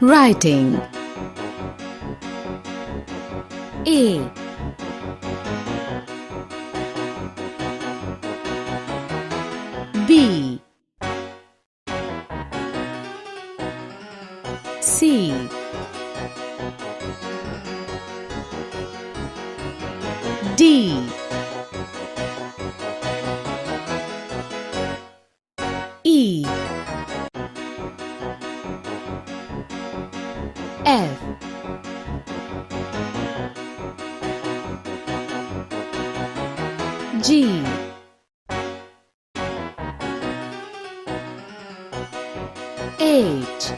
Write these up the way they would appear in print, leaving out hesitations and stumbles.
Writing. A, B, C, D, E, F, G, H,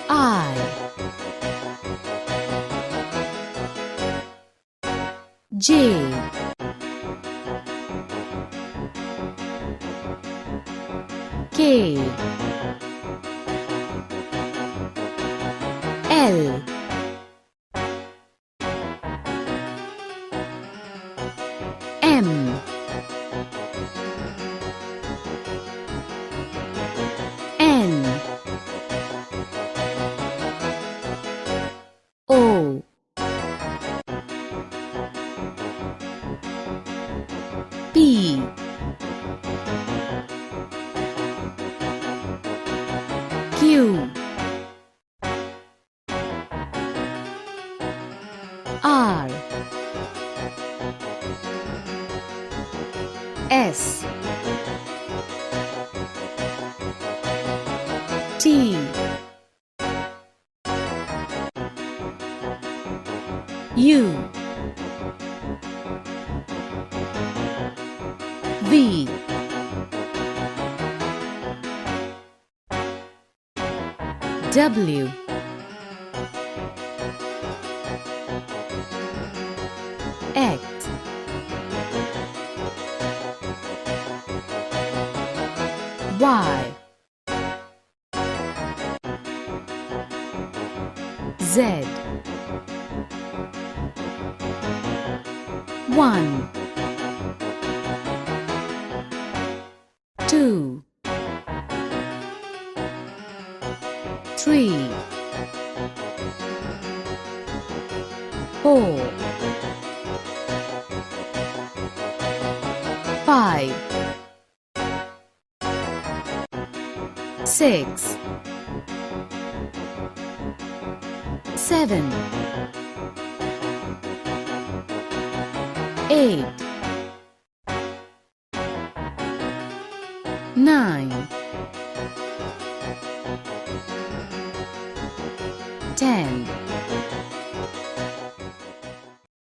I, J, K, L, M, N, O, P, Q, R, S, T, U, V, W, X, Y, Z, 1, 2, 3, 4, 5, 6, 7, 8, 9, 10.